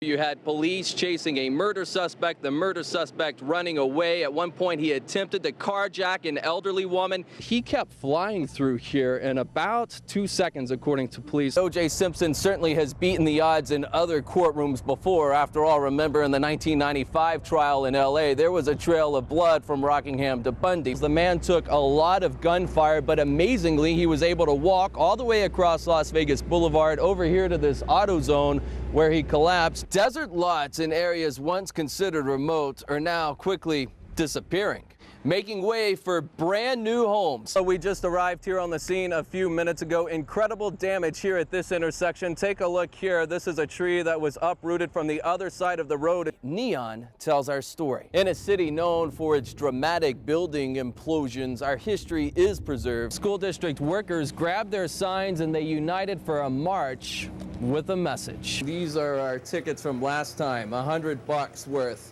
You had police chasing a murder suspect, the murder suspect running away. At one point, he attempted to carjack an elderly woman. He kept flying through here in about 2 seconds, according to police. O.J. Simpson certainly has beaten the odds in other courtrooms before. After all, remember in the 1995 trial in L.A., there was a trail of blood from Rockingham to Bundy. The man took a lot of gunfire, but amazingly, he was able to walk all the way across Las Vegas Boulevard over here to this auto zone where he collapsed. Desert lots in areas once considered remote are now quickly disappearing, making way for brand new homes. So we just arrived here on the scene a few minutes ago. Incredible damage here at this intersection. Take a look here. This is a tree that was uprooted from the other side of the road. Neon tells our story. In a city known for its dramatic building implosions, our history is preserved. School district workers grabbed their signs and they united for a march with a message. These are our tickets from last time, $100 worth.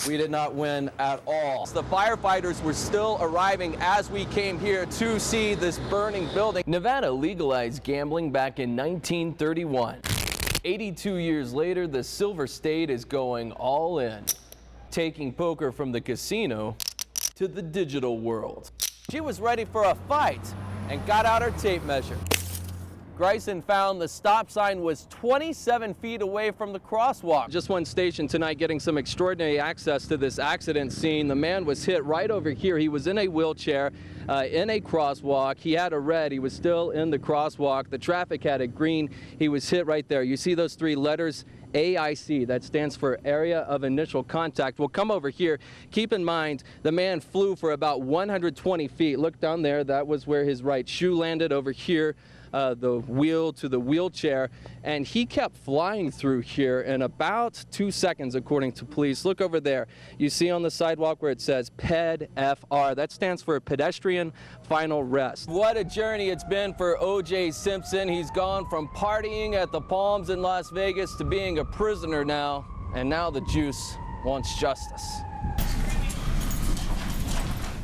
We did not win at all. The firefighters were still arriving as we came here to see this burning building. Nevada legalized gambling back in 1931. 82 years later, the Silver State is going all in, taking poker from the casino to the digital world. She was ready for a fight and got out her tape measure. Grayson found the stop sign was 27 feet away from the crosswalk. Just one station tonight getting some extraordinary access to this accident scene. The man was hit right over here. He was in a wheelchair in a crosswalk. He had a red. He was still in the crosswalk. The traffic had a green. He was hit right there. You see those three letters? AIC, that stands for Area of Initial Contact. We'll come over here. Keep in mind, the man flew for about 120 feet. Look down there. That was where his right shoe landed over here. The wheel to the wheelchair, and he kept flying through here in about 2 seconds, according to police. Look over there. You see on the sidewalk where it says PEDFR. That stands for Pedestrian Final Rest. What a journey it's been for O.J. Simpson. He's gone from partying at the Palms in Las Vegas to being a prisoner now, and now the juice wants justice.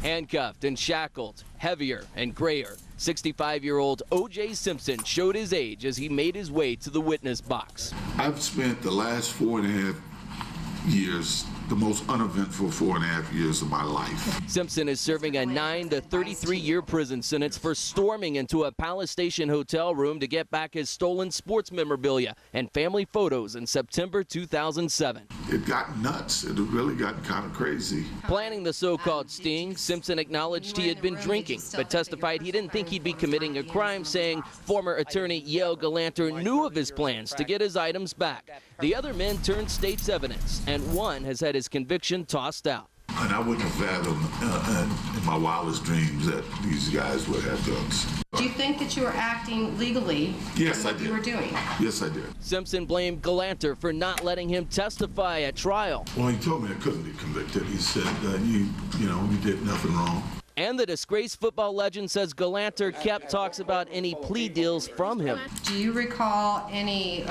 Handcuffed and shackled, heavier and grayer, 65-year-old O.J. Simpson showed his age as he made his way to the witness box. I've spent the last 4.5 years, the most uneventful 4.5 years of my life. Simpson is serving a 9 to 33-year prison sentence for storming into a Palace Station hotel room to get back his stolen sports memorabilia and family photos in September 2007. It got nuts. It really got kind of crazy. Planning the so-called sting, Simpson acknowledged he had been drinking, but testified he didn't think he'd be committing a crime, saying former attorney Yale Galanter knew of his plans to get his items back. The other men turned state's evidence, and one has had his conviction tossed out. And I wouldn't have fathomed in my wildest dreams that these guys would have guns. Do you think that you were acting legally? Yes, in what I did. you were doing? Yes, I did. Simpson blamed Galanter for not letting him testify at trial. Well, he told me I couldn't be convicted. He said, you did nothing wrong. And the disgraced football legend says Galanter kept talks about any plea deals from him. Do you recall any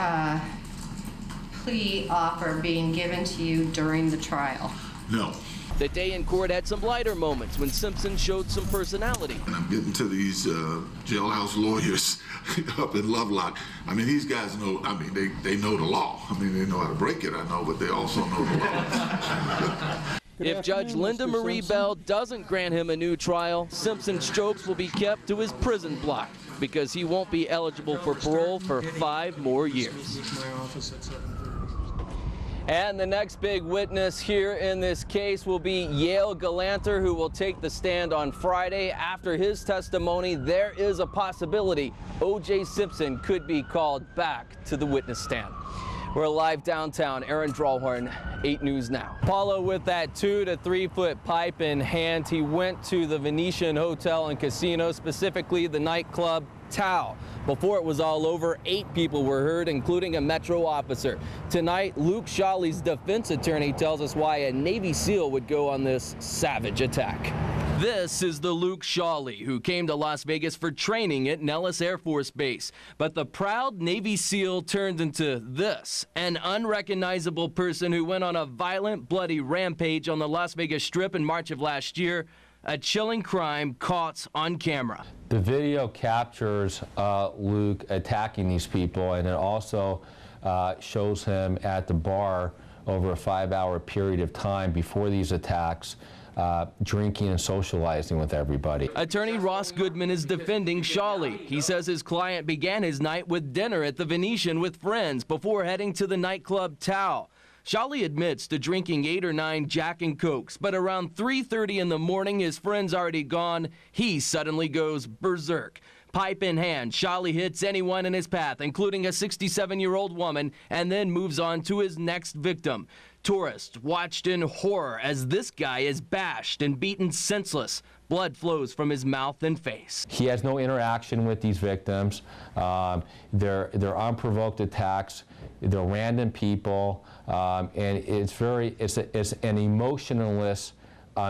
plea offer being given to you during the trial? No. The day in court had some lighter moments when Simpson showed some personality. And I'm getting to these jailhouse lawyers up in Lovelock. I mean, these guys know, they know the law. I mean, they know how to break it, I know, but they also know the law. If Judge Linda Marie Bell doesn't grant him a new trial, Simpson's strokes will be kept to his prison block because he won't be eligible for parole for 5 more years. And the next big witness here in this case will be Yale Galanter, who will take the stand on Friday. After his testimony, there is a possibility O.J. Simpson could be called back to the witness stand. We're live downtown. Aaron Drawhorn, 8 News Now. Paulo with that 2 to 3 foot pipe in hand. He went to the Venetian Hotel and Casino, specifically the nightclub Tao. Before it was all over, 8 people were hurt, including a Metro officer. Tonight, Luke Shawley's defense attorney tells us why a Navy SEAL would go on this savage attack. This is the Luke Shawley who came to Las Vegas for training at Nellis Air Force Base. But the proud Navy SEAL turned into this, an unrecognizable person who went on a violent, bloody rampage on the Las Vegas Strip in March of last year. A chilling crime caught on camera. The video captures Luke attacking these people, and it also shows him at the bar over a 5-hour period of time before these attacks, drinking and socializing with everybody. Attorney Ross Goodman is defending Shawley. He says his client began his night with dinner at the Venetian with friends before heading to the nightclub Tao. Shawley admits to drinking 8 or 9 Jack and Cokes, but around 3:30 in the morning, his friend's already gone. He suddenly goes berserk. Pipe in hand, Shawley hits anyone in his path, including a 67-year-old woman, and then moves on to his next victim. Tourists watched in horror as this guy is bashed and beaten senseless. Blood flows from his mouth and face. He has no interaction with these victims. They're unprovoked attacks. They're random people, and it's an emotionless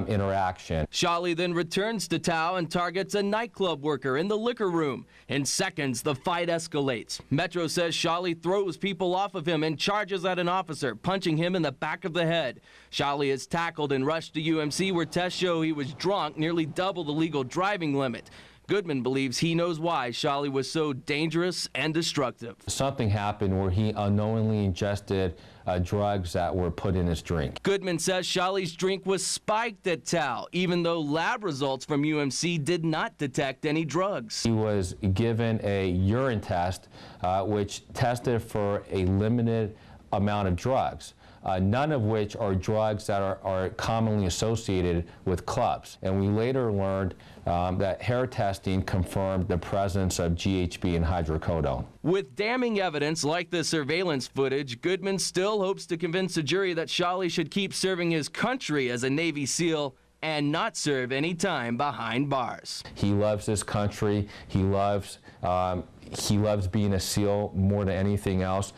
interaction. Shawley then returns to Tao and targets a nightclub worker in the liquor room. In seconds, the fight escalates. Metro says Shawley throws people off of him and charges at an officer, punching him in the back of the head. Shawley is tackled and rushed to UMC, where tests show he was drunk, nearly double the legal driving limit. Goodman believes he knows why Shawley was so dangerous and destructive. Something happened where he unknowingly ingested drugs that were put in his drink. Goodman says Shawley's drink was spiked at Tao, even though lab results from UMC did not detect any drugs. He was given a urine test, which tested for a limited amount of drugs. None of which are drugs that are commonly associated with clubs. And we later learned that hair testing confirmed the presence of GHB and hydrocodone. With damning evidence like the surveillance footage, Goodman still hopes to convince a jury that Shawley should keep serving his country as a Navy SEAL and not serve any time behind bars. He loves this country. He loves being a SEAL more than anything else.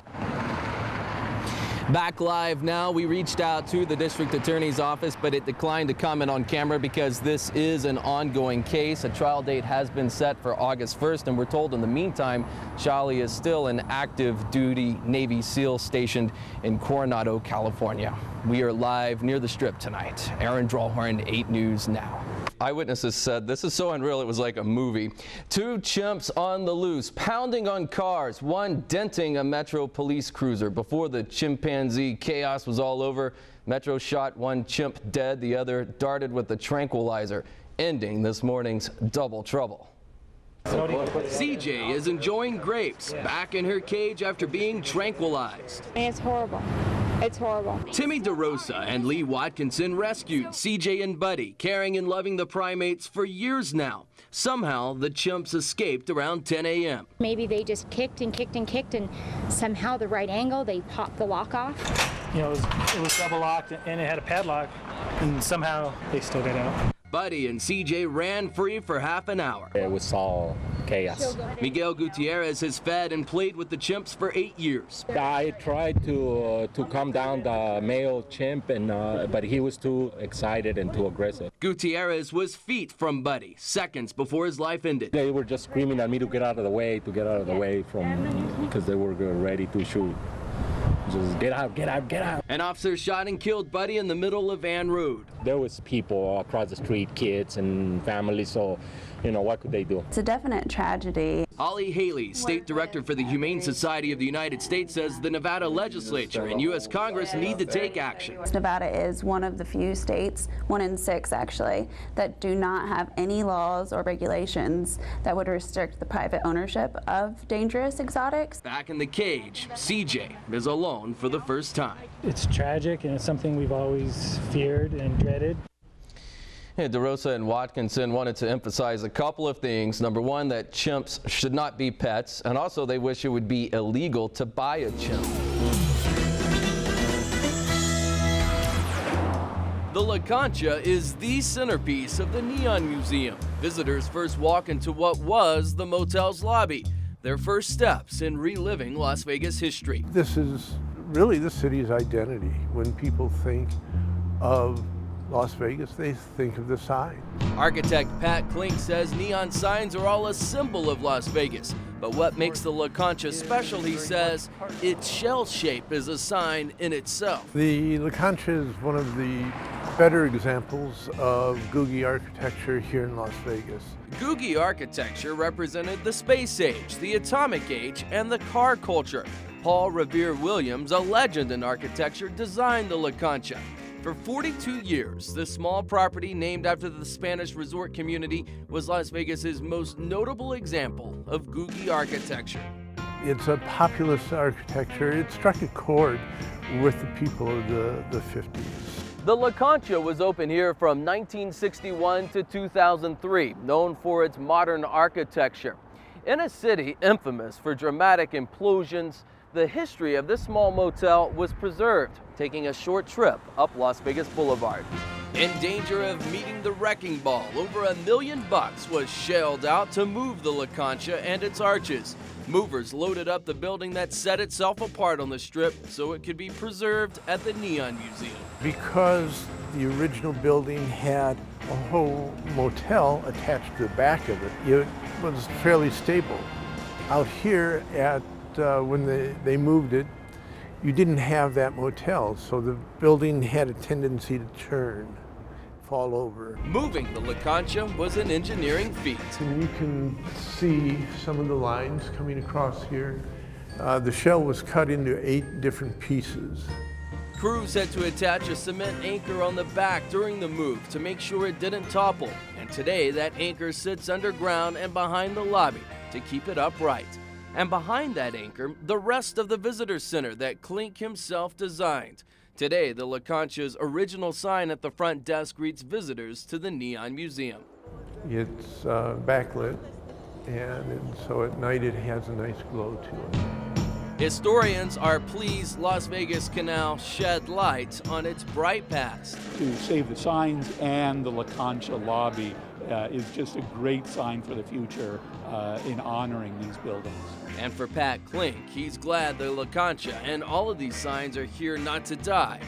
Back live now, we reached out to the district attorney's office, but it declined to comment on camera because this is an ongoing case. A trial date has been set for August 1st, and we're told in the meantime, Shawley is still an active duty Navy SEAL stationed in Coronado, California. We are live near the Strip tonight. Aaron Drawhorn, 8 News Now. Eyewitnesses said this is so unreal it was like a movie. 2 chimps on the loose, pounding on cars, one denting a Metro police cruiser. Before the chimpanzee chaos was all over, Metro shot one chimp dead, the other darted with the tranquilizer, ending this morning's double trouble. CJ is enjoying grapes, back in her cage after being tranquilized. It's horrible. It's horrible. Timmy DeRosa and Lee Watkinson rescued CJ and Buddy, caring and loving the primates for years now. Somehow, the chimps escaped around 10 a.m. Maybe they just kicked and kicked and kicked, and somehow the right angle, they popped the lock off. You know, it was double locked and it had a padlock, and somehow they still got out. Buddy and CJ ran free for half an hour. It was all chaos. Miguel Gutierrez has fed and played with the chimps for 8 years. I tried to calm down the male chimp, but he was too excited and too aggressive. Gutierrez was feet from Buddy, seconds before his life ended. They were just screaming at me to get out of the way, because they were ready to shoot. Just get out, get out, get out. An officer shot and killed Buddy in the middle of Van Rood. There was people across the street, kids and families, so, you know, what could they do? It's a definite tragedy. Holly Haley, state director for the Humane Society of the United States, says the Nevada legislature and U.S. Congress need to take action. Nevada is one of the few states, 1 in 6 actually, that do not have any laws or regulations that would restrict the private ownership of dangerous exotics. Back in the cage, CJ is alone for the first time. It's tragic, and it's something we've always feared and dreaded. Yeah, DeRosa and Watkinson wanted to emphasize a couple of things. Number one, that chimps should not be pets, and also they wish it would be illegal to buy a chimp. The La Concha is the centerpiece of the Neon Museum. Visitors first walk into what was the motel's lobby, their first steps in reliving Las Vegas history. This is really the city's identity. When people think of Las Vegas, they think of the sign. Architect Pat Klink says neon signs are all a symbol of Las Vegas. But what makes the La Concha special, he says, its shell shape is a sign in itself. The La Concha is one of the better examples of Googie architecture here in Las Vegas. Googie architecture represented the space age, the atomic age, and the car culture. Paul Revere Williams, a legend in architecture, designed the La Concha. For 42 years, this small property named after the Spanish resort community was Las Vegas's most notable example of Googie architecture. It's a populist architecture. It struck a chord with the people of the 50s. The La Concha was open here from 1961 to 2003, known for its modern architecture. In a city infamous for dramatic implosions, the history of this small motel was preserved, taking a short trip up Las Vegas Boulevard. In danger of meeting the wrecking ball, over $1 million was shelled out to move the La Concha and its arches. Movers loaded up the building that set itself apart on the Strip so it could be preserved at the Neon Museum. Because the original building had a whole motel attached to the back of it, it was fairly stable. Out here when they moved it, you didn't have that motel, so the building had a tendency to turn, fall over. Moving the La Concha was an engineering feat. And you can see some of the lines coming across here. The shell was cut into 8 different pieces. Crews had to attach a cement anchor on the back during the move to make sure it didn't topple. And today that anchor sits underground and behind the lobby to keep it upright. And behind that anchor, the rest of the visitor center that Klink himself designed. Today, the La Concha's original sign at the front desk greets visitors to the Neon Museum. It's backlit, and so at night it has a nice glow to it. Historians are pleased Las Vegas can now shed light on its bright past. To save the signs and the La Concha lobby is just a great sign for the future in honoring these buildings. And for Pat Klink, he's glad the La Concha and all of these signs are here not to die,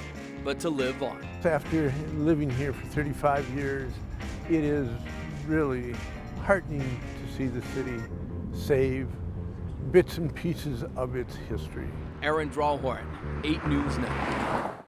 but to live on. After living here for 35 years, it is really heartening to see the city save bits and pieces of its history. Aaron Drawhorn, 8 News Now.